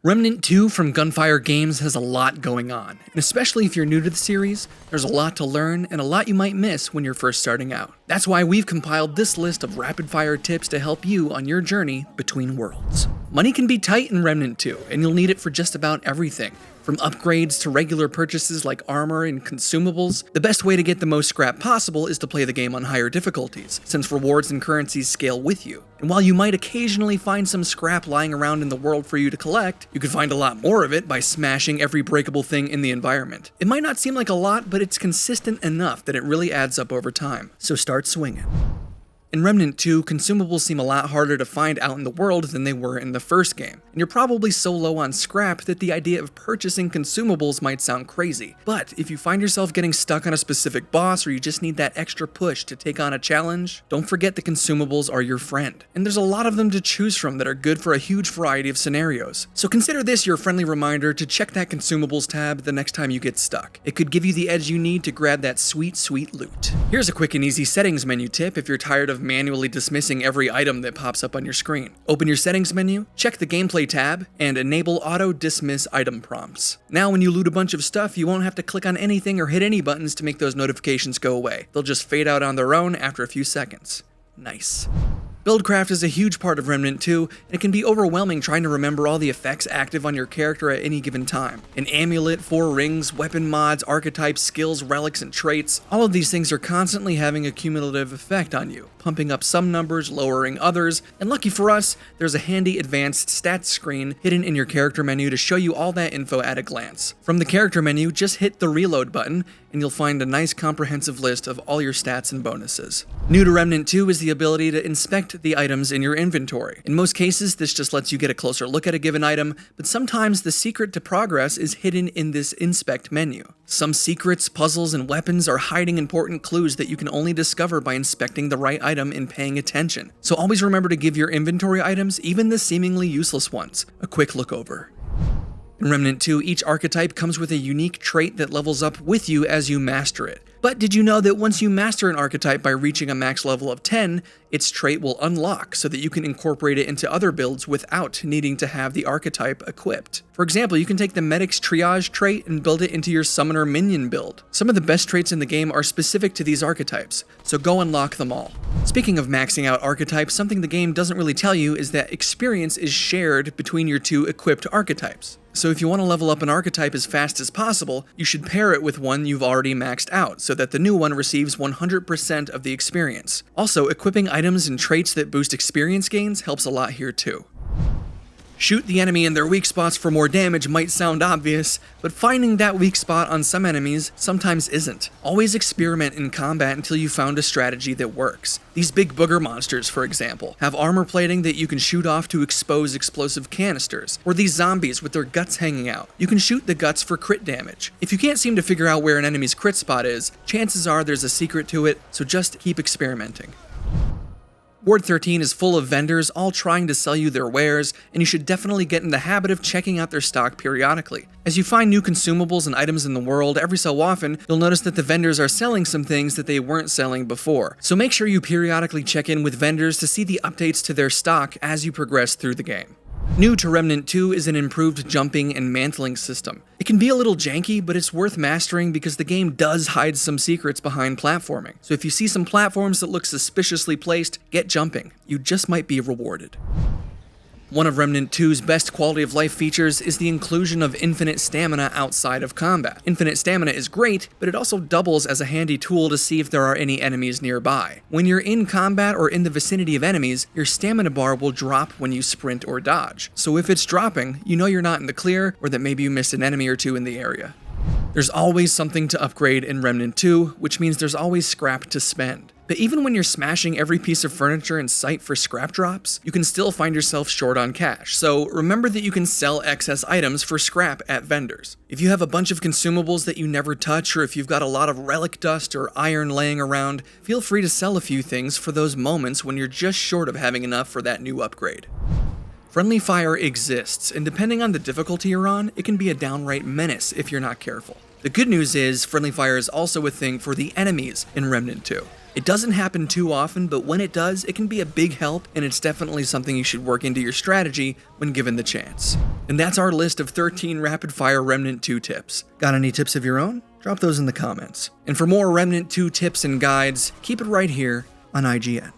Remnant 2 from Gunfire Games has a lot going on, and especially if you're new to the series, there's a lot to learn and a lot you might miss when you're first starting out. That's why we've compiled this list of rapid-fire tips to help you on your journey between worlds. Money can be tight in Remnant 2, and you'll need it for just about everything. From upgrades to regular purchases like armor and consumables, the best way to get the most scrap possible is to play the game on higher difficulties, since rewards and currencies scale with you. And while you might occasionally find some scrap lying around in the world for you to collect, you could find a lot more of it by smashing every breakable thing in the environment. It might not seem like a lot, but it's consistent enough that it really adds up over time, so start swinging. In Remnant 2, consumables seem a lot harder to find out in the world than they were in the first game, and you're probably so low on scrap that the idea of purchasing consumables might sound crazy. But if you find yourself getting stuck on a specific boss or you just need that extra push to take on a challenge, don't forget the consumables are your friend. And there's a lot of them to choose from that are good for a huge variety of scenarios. So consider this your friendly reminder to check that consumables tab the next time you get stuck. It could give you the edge you need to grab that sweet, sweet loot. Here's a quick and easy settings menu tip if you're tired of manually dismissing every item that pops up on your screen. Open your settings menu, check the gameplay tab, and enable auto dismiss item prompts. Now when you loot a bunch of stuff, you won't have to click on anything or hit any buttons to make those notifications go away. They'll just fade out on their own after a few seconds. Nice. Buildcraft is a huge part of Remnant 2, and it can be overwhelming trying to remember all the effects active on your character at any given time. An amulet, 4 rings, weapon mods, archetypes, skills, relics, and traits, all of these things are constantly having a cumulative effect on you, pumping up some numbers, lowering others, and lucky for us, there's a handy advanced stats screen hidden in your character menu to show you all that info at a glance. From the character menu, just hit the reload button, and you'll find a nice comprehensive list of all your stats and bonuses. New to Remnant 2 is the ability to inspect the items in your inventory. In most cases, this just lets you get a closer look at a given item, but sometimes the secret to progress is hidden in this inspect menu. Some secrets, puzzles, and weapons are hiding important clues that you can only discover by inspecting the right item and paying attention. So always remember to give your inventory items, even the seemingly useless ones, a quick look over. In Remnant 2, each archetype comes with a unique trait that levels up with you as you master it. But did you know that once you master an archetype by reaching a max level of 10, its trait will unlock so that you can incorporate it into other builds without needing to have the archetype equipped? For example, you can take the Medic's Triage trait and build it into your Summoner Minion build. Some of the best traits in the game are specific to these archetypes, so go unlock them all. Speaking of maxing out archetypes, something the game doesn't really tell you is that experience is shared between your 2 equipped archetypes. So if you want to level up an archetype as fast as possible, you should pair it with one you've already maxed out, so that the new one receives 100% of the experience. Also, equipping items and traits that boost experience gains helps a lot here too. Shoot the enemy in their weak spots for more damage might sound obvious, but finding that weak spot on some enemies sometimes isn't. Always experiment in combat until you found a strategy that works. These big booger monsters, for example, have armor plating that you can shoot off to expose explosive canisters, or these zombies with their guts hanging out. You can shoot the guts for crit damage. If you can't seem to figure out where an enemy's crit spot is, chances are there's a secret to it, so just keep experimenting. Ward 13 is full of vendors all trying to sell you their wares, and you should definitely get in the habit of checking out their stock periodically. As you find new consumables and items in the world, every so often, you'll notice that the vendors are selling some things that they weren't selling before. So make sure you periodically check in with vendors to see the updates to their stock as you progress through the game. New to Remnant 2 is an improved jumping and mantling system. It can be a little janky, but it's worth mastering because the game does hide some secrets behind platforming. So if you see some platforms that look suspiciously placed, get jumping. You just might be rewarded. One of Remnant 2's best quality of life features is the inclusion of infinite stamina outside of combat. Infinite stamina is great, but it also doubles as a handy tool to see if there are any enemies nearby. When you're in combat or in the vicinity of enemies, your stamina bar will drop when you sprint or dodge. So if it's dropping, you know you're not in the clear, or that maybe you missed an enemy or two in the area. There's always something to upgrade in Remnant 2, which means there's always scrap to spend. But even when you're smashing every piece of furniture in sight for scrap drops, you can still find yourself short on cash. So remember that you can sell excess items for scrap at vendors. If you have a bunch of consumables that you never touch, or if you've got a lot of relic dust or iron laying around, feel free to sell a few things for those moments when you're just short of having enough for that new upgrade. Friendly fire exists, and depending on the difficulty you're on, it can be a downright menace if you're not careful. The good news is, friendly fire is also a thing for the enemies in Remnant 2. It doesn't happen too often, but when it does, it can be a big help, and it's definitely something you should work into your strategy when given the chance. And that's our list of 13 rapid-fire Remnant 2 tips. Got any tips of your own? Drop those in the comments. And for more Remnant 2 tips and guides, keep it right here on IGN.